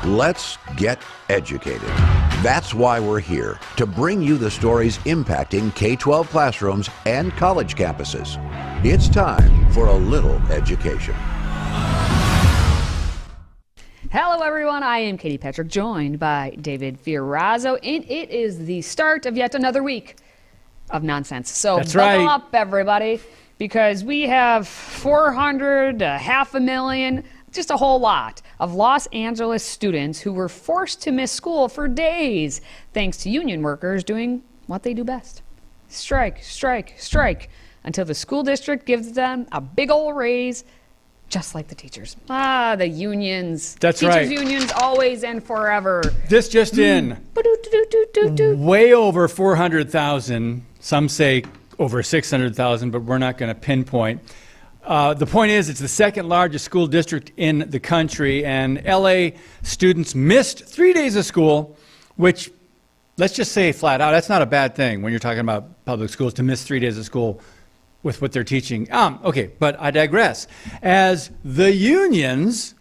Let's get educated. That's why we're here, to bring you the stories impacting K-12 classrooms and college campuses. It's time for a little education. Hello everyone, I am Katie Patrick, joined by David Fiorazzo, and it is the start of yet another week of nonsense. So That's buckle right. up everybody, because we have 400, 500,000, just a whole lot of Los Angeles students who were forced to miss school for days, thanks to union workers doing what they do best. Strike, strike, strike, until the school district gives them a big old raise, just like the teachers. Ah, the unions. That's Teachers' right. unions always and forever. This just in, way over 400,000. Some say over 600,000, but we're not going to pinpoint. The point is, it's the second largest school district in the country, and LA students missed 3 days of school, which, let's just say flat out, that's not a bad thing when you're talking about public schools, to miss 3 days of school with what they're teaching. Okay, but I digress. As the unions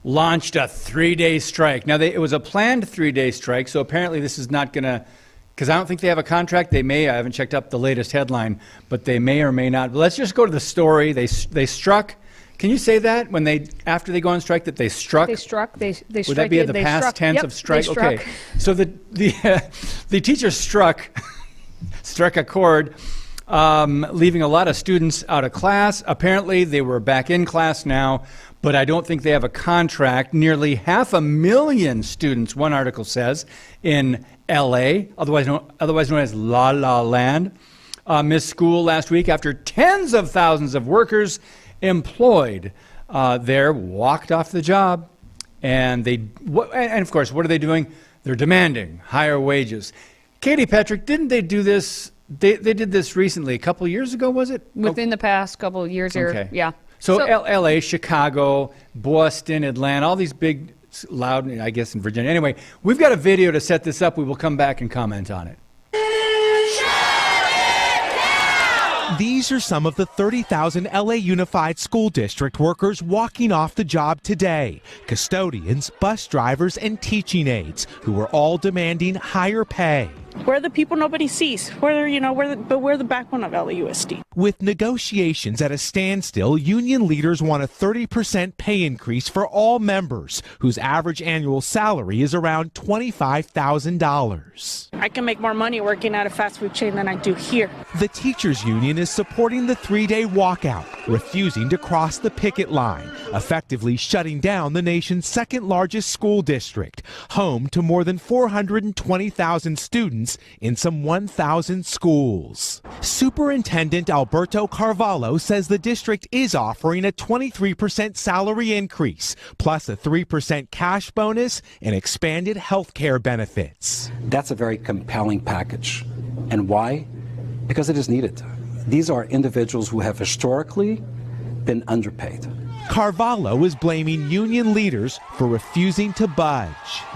launched a 3-day strike. Now, it was a planned 3-day strike, so apparently this is not going to, because I don't think they have a contract. They may, I haven't checked up the latest headline, but they may or may not. But let's just go to the story. They struck. Can you say that when after they go on strike, that they struck? They struck. They struck. Would that be the past tense yep, of strike? they struck. Okay. So the teachers struck a chord, leaving a lot of students out of class. Apparently, they were back in class now, but I don't think they have a contract. Nearly 500,000 students, one article says, in LA, otherwise known as La La Land, missed school last week after tens of thousands of workers employed there walked off the job. And of course, what are they doing? They're demanding higher wages. Katie Patrick, didn't they do this? They did this recently, a couple of years ago, was it? Within the past couple of years here, Okay. yeah. So LA, Chicago, Boston, Atlanta, all these big, loud, I guess in Virginia. Anyway, we've got a video to set this up. We will come back and comment on it. These are some of the 30,000 LA Unified School District workers walking off the job today. Custodians, bus drivers, and teaching aides who are all demanding higher pay. We're the people nobody sees. We're the backbone of LAUSD. With negotiations at a standstill, union leaders want a 30% pay increase for all members, whose average annual salary is around $25,000. I can make more money working at a fast food chain than I do here. The teachers union is supporting the 3-day walkout, refusing to cross the picket line, effectively shutting down the nation's second largest school district, home to more than 420,000 students in some 1,000 schools. Superintendent Alberto Carvalho says the district is offering a 23% salary increase, plus a 3% cash bonus and expanded health care benefits. That's a very compelling package. And why? Because it is needed. These are individuals who have historically been underpaid. Carvalho is blaming union leaders for refusing to budge.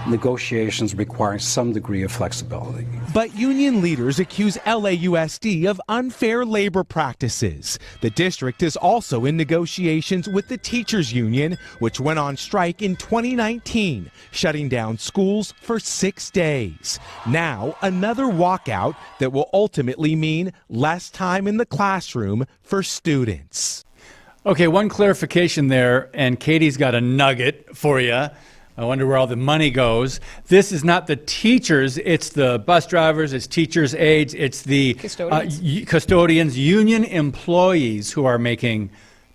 Negotiations require some degree of flexibility. But union leaders accuse LAUSD of unfair labor practices. The district is also in negotiations with the teachers union, which went on strike in 2019, shutting down schools for 6 days. Now, another walkout that will ultimately mean less time in the classroom for students. Okay, one clarification there, and Katie's got a nugget for you. I wonder where all the money goes. This is not the teachers, it's the bus drivers, it's teachers' aides, it's the custodians, union employees who are making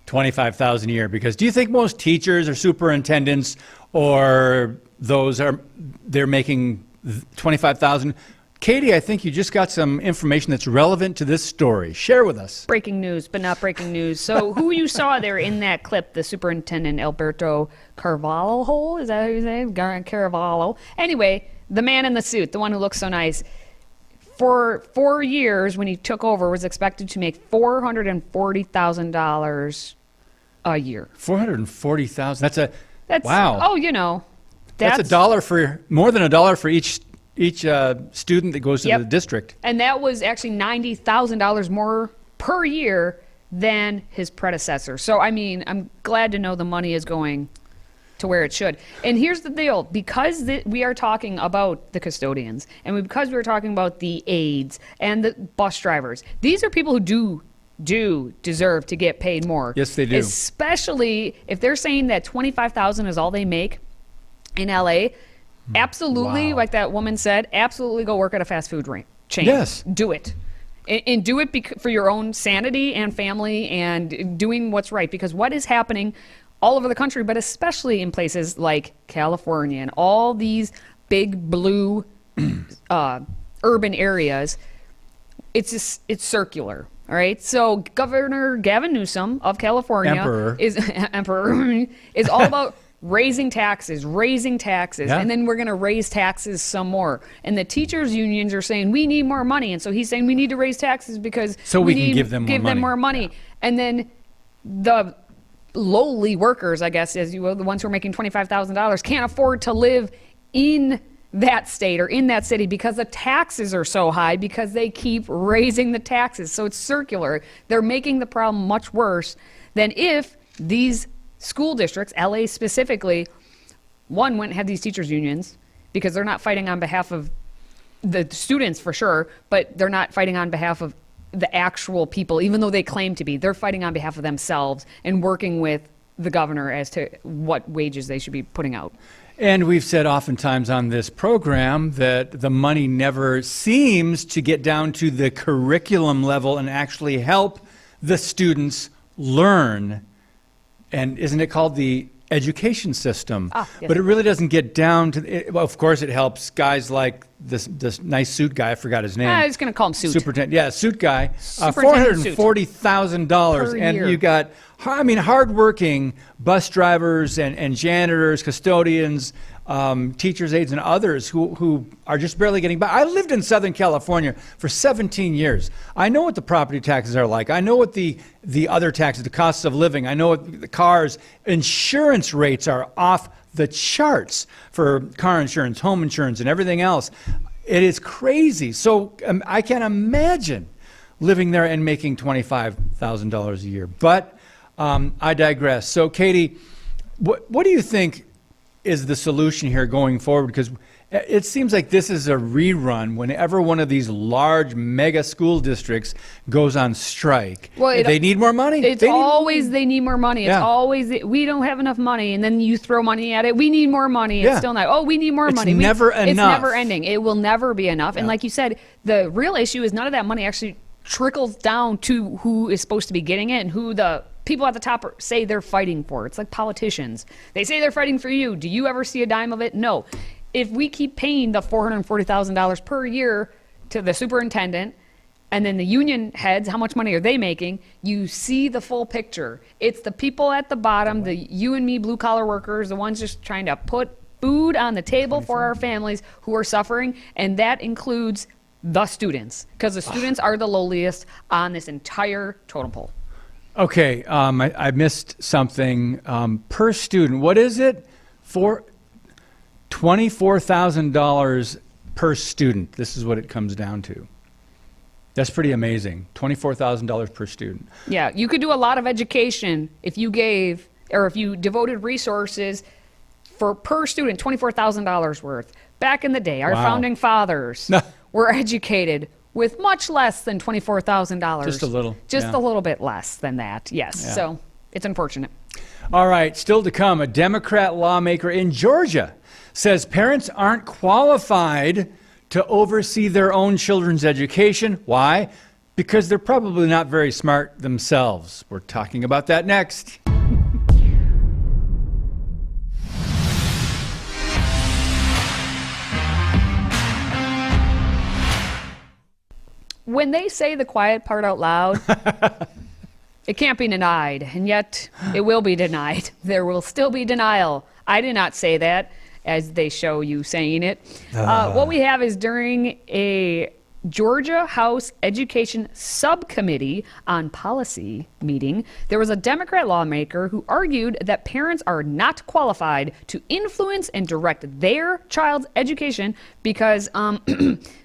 $25,000 a year. Because do you think most teachers or superintendents or they're making $25,000? Katie, I think you just got some information that's relevant to this story. Share with us. Breaking news, but not breaking news. So who you saw there in that clip, the superintendent, Alberto Carvalho, is that who his name? Carvalho. Anyway, the man in the suit, the one who looks so nice, for 4 years when he took over, was expected to make $440,000 a year. $440,000. That's wow. Oh, that's a dollar for more than a dollar for each student that goes to the district. And that was actually $90,000 more per year than his predecessor. So, I mean, I'm glad to know the money is going to where it should. And here's the deal, because we are talking about the custodians, and because we are talking about the aides and the bus drivers, these are people who do deserve to get paid more. Yes, they do. Especially if they're saying that $25,000 is all they make in LA. Absolutely, Wow. like that woman said, absolutely go work at a fast food chain. Yes. Do it. And do it for your own sanity and family and doing what's right. Because what is happening all over the country, but especially in places like California and all these big blue urban areas, it's circular. All right. So Governor Gavin Newsom of California Emperor is all about raising taxes, Yeah. and then we're going to raise taxes some more. And the teachers' unions are saying we need more money, and so he's saying we need to raise taxes because we need can give them more money. And then the lowly workers, I guess, as you will, the ones who are making $25,000, can't afford to live in that state or in that city because the taxes are so high because they keep raising the taxes. So it's circular. They're making the problem much worse than if these school districts, LA specifically, went and had these teachers unions because they're not fighting on behalf of the students for sure, but they're not fighting on behalf of the actual people, even though they claim to be. They're fighting on behalf of themselves and working with the governor as to what wages they should be putting out. And we've said oftentimes on this program that the money never seems to get down to the curriculum level and actually help the students learn. And isn't it called the education system? Yes. But it really doesn't get down to it. Well, of course, it helps guys like this nice suit guy. I forgot his name. I was going to call him Suit. Superintendent. Yeah, suit guy. Superintendent Suit. $440,000. Per And year. you got, hardworking bus drivers and janitors, custodians, teachers, aides, and others who are just barely getting by. I lived in Southern California for 17 years. I know what the property taxes are like. I know what the other taxes, the costs of living. I know what the cars, insurance rates are off the charts for car insurance, home insurance, and everything else. It is crazy. So I can't imagine living there and making $25,000 a year. But I digress. So, Katie, what do you think is the solution here going forward? Because it seems like this is a rerun whenever one of these large mega school districts goes on strike. Well, they need more money. It's always they need more money. It's Yeah. always we don't have enough money, and then you throw money at it. We need more money. Yeah. It's still not. Oh, we need more It's money. never It's enough. never ending. It will never be enough. And like you said, the real issue is none of that money actually trickles down to who is supposed to be getting it and who the people at the top say they're fighting for. It's like politicians. They say they're fighting for you. Do you ever see a dime of it? No. If we keep paying the $440,000 per year to the superintendent and then the union heads, how much money are they making? You see the full picture. It's the people at the bottom, the you and me blue collar workers, the ones just trying to put food on the table for our families who are suffering, and that includes the students, because the students are the lowliest on this entire totem pole. Okay, I missed something. Per student, what is it? For $24,000 per student. This is what it comes down to. That's pretty amazing. $24,000 per student. Yeah, you could do a lot of education if you gave, or if you devoted resources for per student, $24,000 worth. Back in the day, our Wow. founding fathers were educated with much less than $24,000. Just a little, Just yeah. a little bit less than that, yes. Yeah. So it's unfortunate. All right, still to come, a Democrat lawmaker in Georgia says parents aren't qualified to oversee their own children's education. Why? Because they're probably not very smart themselves. We're talking about that next. When they say the quiet part out loud, it can't be denied, and yet it will be denied. There will still be denial. I did not say that, as they show you saying it. What we have is during a Georgia House Education Subcommittee on Policy meeting, there was a Democrat lawmaker who argued that parents are not qualified to influence and direct their child's education because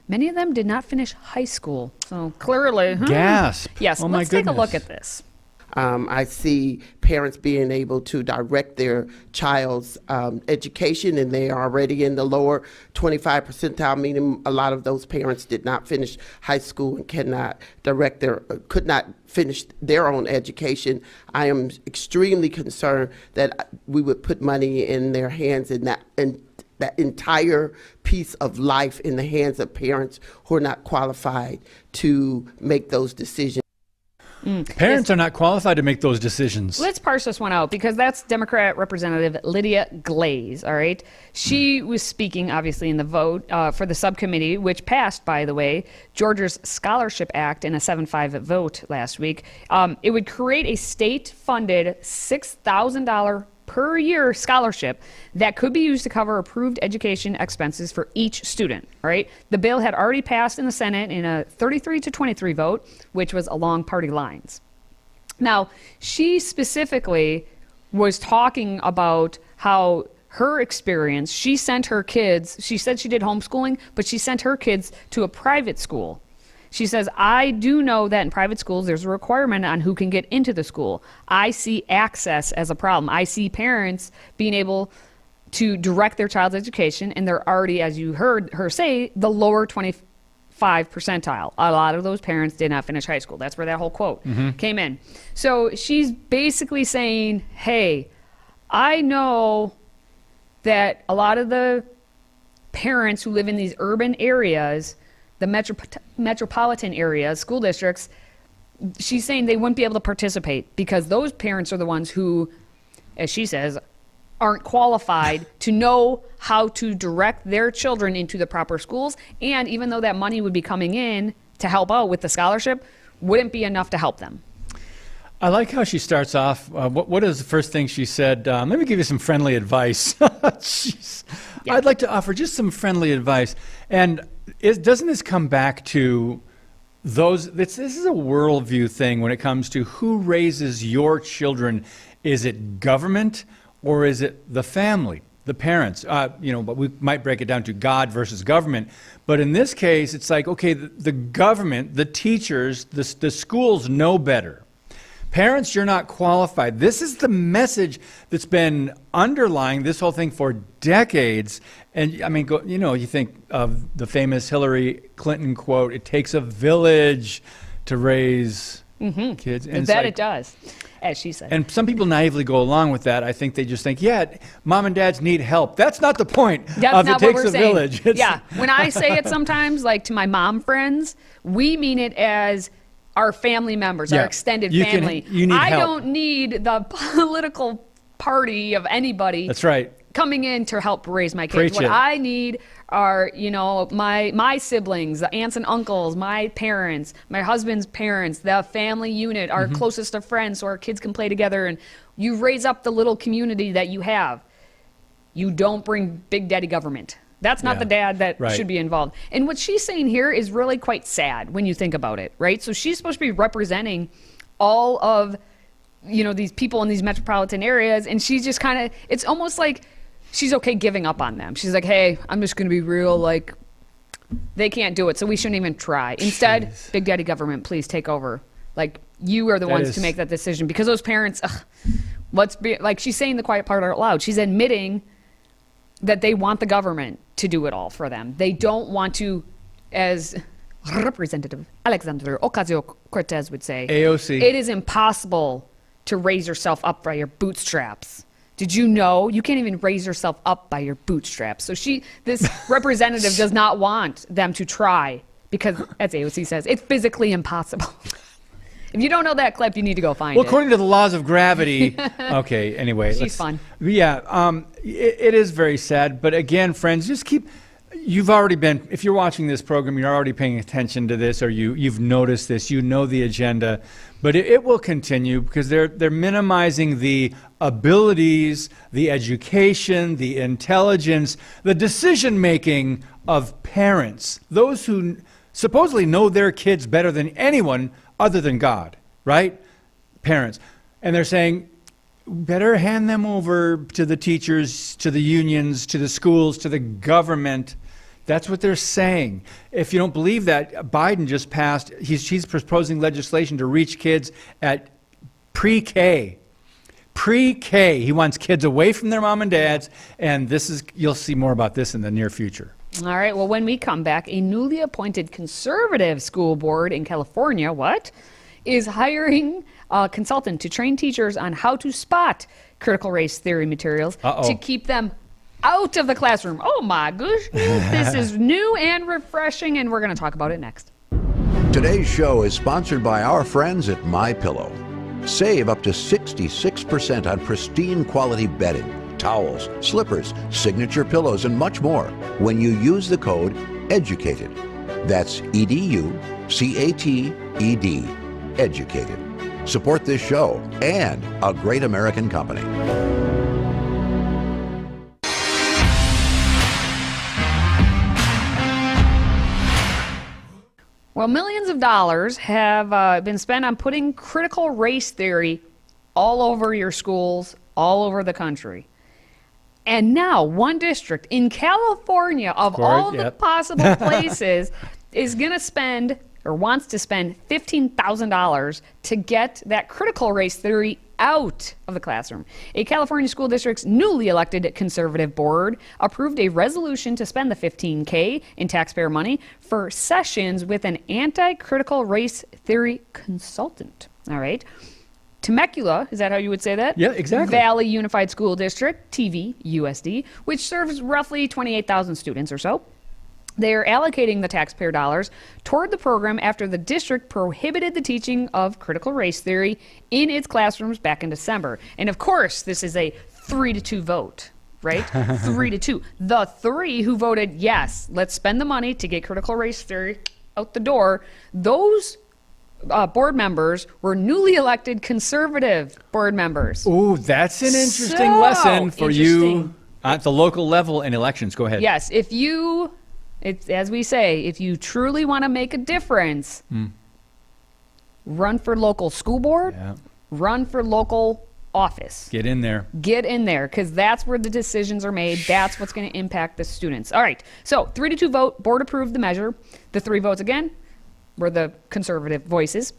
many of them did not finish high school. So clearly, Gasp. Yes, Oh my let's take a look goodness. at this. I see parents being able to direct their child's education, and they are already in the lower 25 percentile, meaning a lot of those parents did not finish high school and could not finish their own education. I am extremely concerned that we would put money in their hands in that entire piece of life in the hands of parents who are not qualified to make those decisions. Parents are not qualified to make those decisions. Let's parse this one out, because that's Democrat Representative Lydia Glaze, all right? She was speaking, obviously, in the vote for the subcommittee, which passed, by the way, Georgia's Scholarship Act in a 7-5 vote last week. It would create a state-funded $6,000 per year scholarship that could be used to cover approved education expenses for each student, all right? The bill had already passed in the Senate in a 33-23 vote, which was along party lines. Now, she specifically was talking about how her experience, she sent her kids, she said she did homeschooling, but she sent her kids to a private school. She says, I do know that in private schools, there's a requirement on who can get into the school. I see access as a problem. I see parents being able to direct their child's education, and they're already, as you heard her say, the lower 25 percentile. A lot of those parents did not finish high school. That's where that whole quote came in. So she's basically saying, hey, I know that a lot of the parents who live in these urban areas, the metropolitan areas, school districts, she's saying they wouldn't be able to participate because those parents are the ones who, as she says, aren't qualified to know how to direct their children into the proper schools. And even though that money would be coming in to help out with the scholarship, wouldn't be enough to help them. I like how she starts off. What is the first thing she said? Let me give you some friendly advice. Jeez. Yeah. I'd like to offer just some friendly advice. And doesn't this come back to those? This is a worldview thing when it comes to who raises your children. Is it government or is it the family, the parents? But we might break it down to God versus government. But in this case, it's like, okay, the government, the teachers, the schools know better. Parents, you're not qualified. This is the message that's been underlying this whole thing for decades. And I mean, you think of the famous Hillary Clinton quote, it takes a village to raise kids. And it does, as she said. And some people naively go along with that. I think they just think, yeah, mom and dads need help. That's not the point of it takes a village. Yeah, when I say it sometimes, like to my mom friends, we mean it as our family members, our extended family. You need help. I don't need the political party of anybody. That's right. Coming in to help raise my kids. Preach what it. I need are, my siblings, the aunts and uncles, my parents, my husband's parents, the family unit, our closest of friends, so our kids can play together. And you raise up the little community that you have. You don't bring Big Daddy government. That's not the dad that should be involved. And what she's saying here is really quite sad when you think about it, right? So she's supposed to be representing all of, these people in these metropolitan areas. And she's just kind of, it's almost like she's okay giving up on them. She's like, hey, I'm just going to be real, like, they can't do it, so we shouldn't even try. Instead, Big Daddy government, please take over. Like, you are the ones to make that decision. Because those parents, let's be, like, she's saying the quiet part out loud. She's admitting that they want the government to do it all for them. They don't want to, as Representative Alexandria Ocasio-Cortez would say, AOC. It is impossible to raise yourself up by your bootstraps. Did you know you can't even raise yourself up by your bootstraps? So this representative does not want them to try because, as AOC says, it's physically impossible. If you don't know that clip, you need to go find it. Well, according to the laws of gravity. Okay, anyway. She's fun. Yeah, it is very sad. But again, friends, just you've already been, if you're watching this program, you're already paying attention to this, or you've noticed this, you know the agenda. But it will continue because they're minimizing the abilities, the education, the intelligence, the decision-making of parents, those who supposedly know their kids better than anyone other than God, right? Parents. And they're saying, better hand them over to the teachers, to the unions, to the schools, to the government. That's what they're saying. If you don't believe that, Biden just passed, she's proposing legislation to reach kids at Pre-K. Pre-K. He wants kids away from their mom and dads, and you'll see more about this in the near future. All right, well, when we come back, a newly appointed conservative school board in California, is hiring a consultant to train teachers on how to spot critical race theory materials to keep them out of the classroom. Oh my gosh, this is new and refreshing, and we're going to talk about it next. Today's show is sponsored by our friends at MyPillow. Save up to 66% on pristine quality bedding, towels, slippers, signature pillows, and much more when you use the code EDUCATED. That's EDUCATED. Educated. Support this show and a great American company. Well, millions of dollars have been spent on putting critical race theory all over your schools, all over the country. And now one district in California, of all the possible places, is going to spend or wants to spend $15,000 to get that critical race theory out of the classroom. A California school district's newly elected conservative board approved a resolution to spend the $15K in taxpayer money for sessions with an anti-critical race theory consultant. All right. Temecula, is that how you would say that? Yeah, exactly. Valley Unified School District, TVUSD, which serves roughly 28,000 students or so. They're allocating the taxpayer dollars toward the program after the district prohibited the teaching of critical race theory in its classrooms back in December. And of course, this is a 3-2 vote, right? 3-2. The 3 who voted yes, let's spend the money to get critical race theory out the door, those board members were newly elected conservative board members. Ooh, that's an interesting lesson for you at the local level in elections. Go ahead. Yes, it's, as we say, if you truly want to make a difference, run for local school board, run for local office. Get in there. Get in there, because that's where the decisions are made. That's what's going to impact the students. All right, so 3-2 vote, board approved the measure. The 3 votes again were the conservative voices.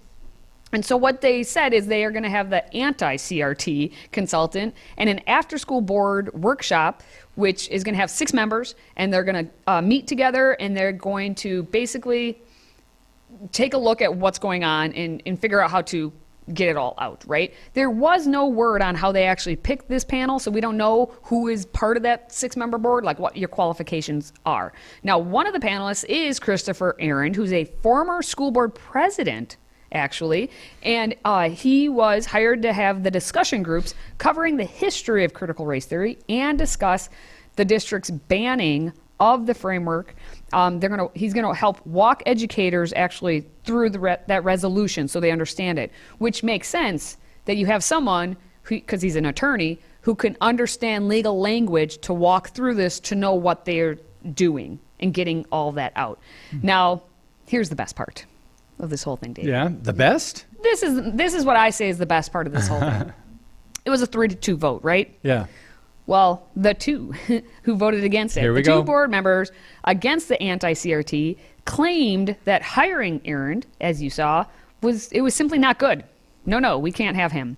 And so what they said is they are going to have the anti-CRT consultant and an after-school board workshop, which is going to have 6 members, and they're going to meet together, and they're going to basically take a look at what's going on and figure out how to get it all out, right? There was no word on how they actually picked this panel, so we don't know who is part of that 6-member board, like what your qualifications are. Now, one of the panelists is Christopher Aaron, who's a former school board president, actually, and he was hired to have the discussion groups covering the history of critical race theory and discuss the district's banning of the framework. He's gonna help walk educators actually through that resolution so they understand it, which makes sense that you have someone who, because he's an attorney, who can understand legal language to walk through this to know what they're doing and getting all that out. Now, here's the best part of this whole thing, Dave. Yeah, the best? This is what I say is the best part of this whole thing. It was a 3-2 vote, right? Yeah. Well, the 2 who voted against it, Here we the 2 go. board members against the anti-CRT claimed that hiring Aaron, as you saw, was simply not good. No, we can't have him.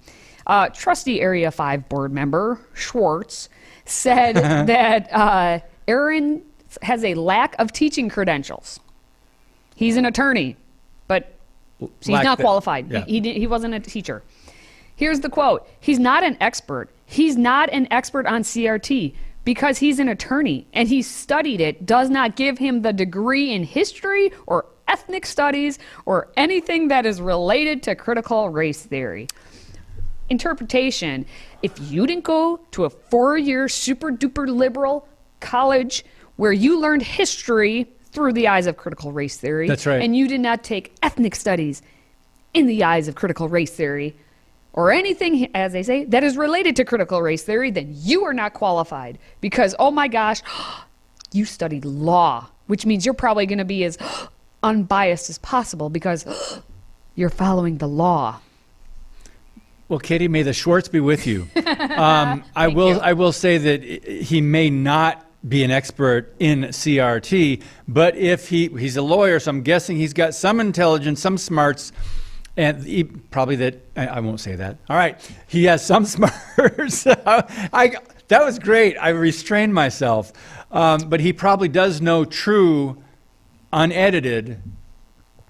Trustee Area 5 board member Schwartz said that Aaron has a lack of teaching credentials. He's an attorney, but he's not qualified. Yeah. He wasn't a teacher. Here's the quote. He's not an expert. He's not an expert on CRT because he's an attorney and he studied it does not give him the degree in history or ethnic studies or anything that is related to critical race theory. Interpretation. If you didn't go to a 4-year super duper liberal college where you learned history through the eyes of critical race theory. That's right. And you did not take ethnic studies in the eyes of critical race theory or anything, as they say, that is related to critical race theory, then you are not qualified because, oh my gosh, you studied law, which means you're probably going to be as unbiased as possible because you're following the law. Well, Katie, may the Schwartz be with you. I will say that he may not be an expert in CRT, but if he's a lawyer, so I'm guessing he's got some intelligence, some smarts. And he, probably that, I won't say that. All right. He has some smarts. That was great. I restrained myself. But he probably does know true, unedited,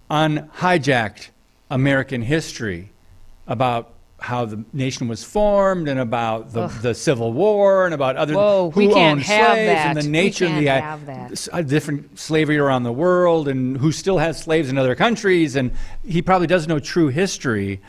unhijacked American history about how the nation was formed and about the Civil War and about other who owned slaves and the nature of the different slavery around the world and who still has slaves in other countries. And he probably does know true history,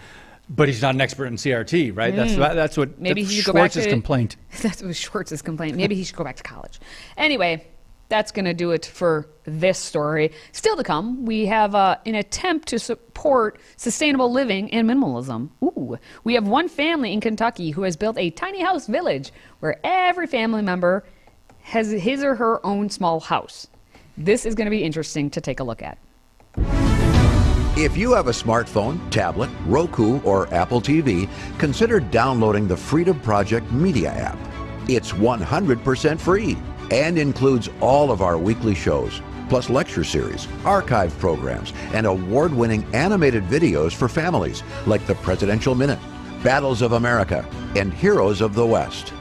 but he's not an expert in CRT, right? That's what Maybe he should Schwartz's go back to, complaint. That's what Schwartz's complaint. Maybe he should go back to college. Anyway, that's going to do it for this story. Still to come, we have an attempt to support sustainable living and minimalism. Ooh, we have one family in Kentucky who has built a tiny house village where every family member has his or her own small house. This is going to be interesting to take a look at. If you have a smartphone, tablet, Roku, or Apple TV, consider downloading the Freedom Project Media app. It's 100% free and includes all of our weekly shows, plus lecture series, archive programs, and award-winning animated videos for families like the Presidential Minute, Battles of America, and Heroes of the West.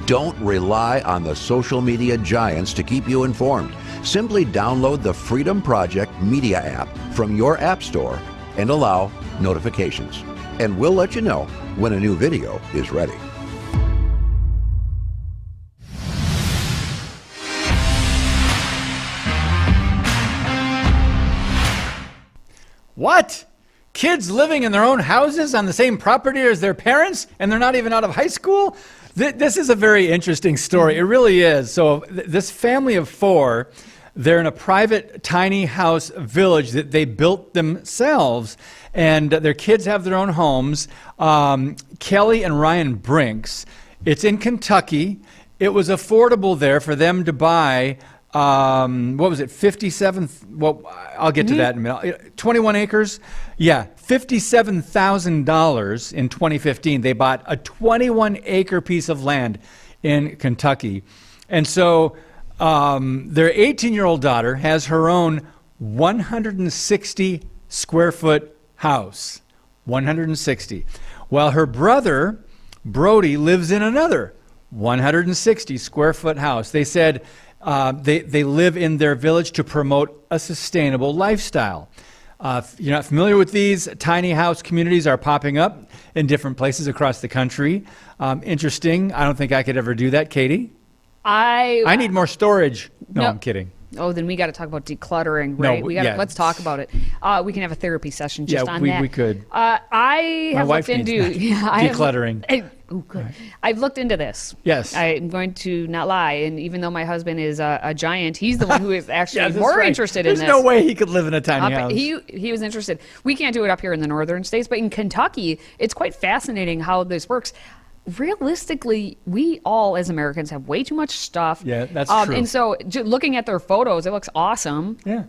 Don't rely on the social media giants to keep you informed. Simply download the Freedom Project Media app from your app store and allow notifications. And we'll let you know when a new video is ready. What? Kids living in their own houses on the same property as their parents, and they're not even out of high school? This is a very interesting story. It really is. So this family of four, they're in a private tiny house village that they built themselves, and their kids have their own homes. Kelly and Ryan Brinks. It's in Kentucky. It was affordable there for them to buy what was it, 57, well, I'll get to that in a minute. 21 acres? Yeah, $57,000 in 2015. They bought a 21-acre piece of land in Kentucky. And so their 18-year-old daughter has her own 160-square-foot house. 160. While her brother, Brody, lives in another 160-square-foot house. They said they live in their village to promote a sustainable lifestyle. If you're not familiar with these, tiny house communities are popping up in different places across the country. Interesting. I don't think I could ever do that, Katie. I need more storage. No, I'm kidding. Oh, then we got to talk about decluttering, right? Let's talk about it. We can have a therapy session just on that. We could. I have looked into decluttering. Oh, good. Right. I've looked into this. Yes. I'm going to not lie, and even though my husband is a giant, he's the one who is actually more interested in this. There's no way he could live in a tiny house. He was interested. We can't do it up here in the northern states, but in Kentucky, it's quite fascinating how this works. Realistically, we all as Americans have way too much stuff. Yeah, that's true. And so looking at their photos, it looks awesome. Yeah.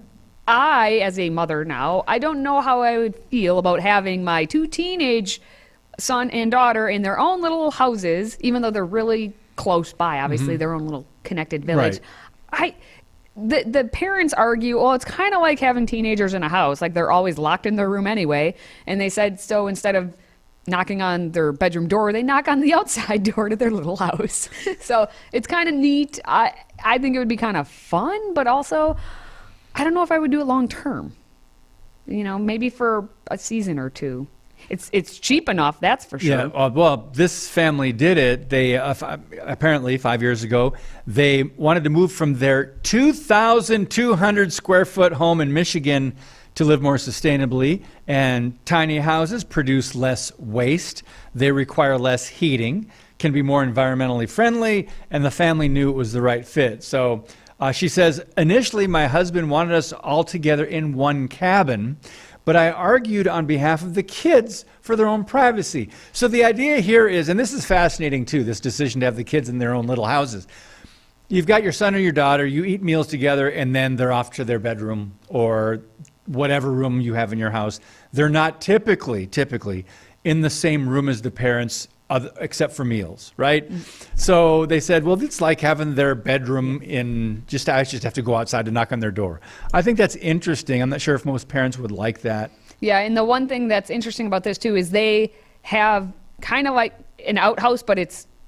I, as a mother now, I don't know how I would feel about having my two teenage son and daughter in their own little houses, even though they're really close by, obviously, their own little connected village. Right. The parents argue, well, it's kind of like having teenagers in a house. Like, they're always locked in their room anyway. And they said, so instead of knocking on their bedroom door, they knock on the outside door to their little house. So it's kind of neat. I think it would be kind of fun, but also I don't know if I would do it long term. You know, maybe for a season or two. It's cheap enough, that's for sure. Yeah, well, this family did it. They apparently 5 years ago, they wanted to move from their 2,200 square foot home in Michigan to live more sustainably, and tiny houses produce less waste. They require less heating, can be more environmentally friendly, and the family knew it was the right fit. So she says, initially my husband wanted us all together in one cabin, but I argued on behalf of the kids for their own privacy. So the idea here is, and this is fascinating too, this decision to have the kids in their own little houses. You've got your son or your daughter, you eat meals together, and then they're off to their bedroom or whatever room you have in your house. They're not typically in the same room as the parents, except for meals, right? So they said, well, it's like having their bedroom I just have to go outside to knock on their door. I think that's interesting. I'm not sure if most parents would like that. Yeah, and the one thing that's interesting about this too is they have kind of like an outhouse, but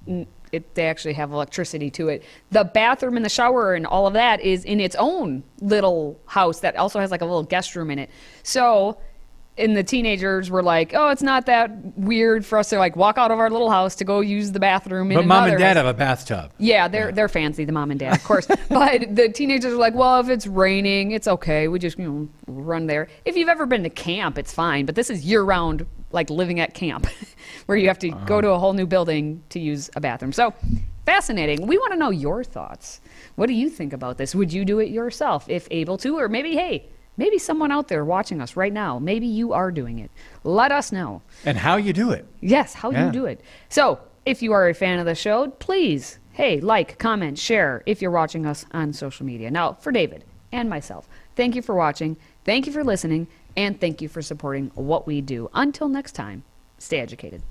they actually have electricity to it. The bathroom and the shower and all of that is in its own little house that also has like a little guest room in it. So, and the teenagers were like, "Oh, it's not that weird for us to like walk out of our little house to go use the bathroom." But mom and dad have a bathtub. Yeah, they're fancy, the mom and dad, of course. But the teenagers are like, "Well, if it's raining, it's okay. We just run there." If you've ever been to camp, it's fine. But this is year-round, like living at camp, where you have to go to a whole new building to use a bathroom. So fascinating. We want to know your thoughts. What do you think about this? Would you do it yourself if able to, or maybe someone out there watching us right now, maybe you are doing it. Let us know. And how you do it. Yes, how you do it. So if you are a fan of the show, please, like, comment, share if you're watching us on social media. Now, for David and myself, thank you for watching, thank you for listening, and thank you for supporting what we do. Until next time, stay educated.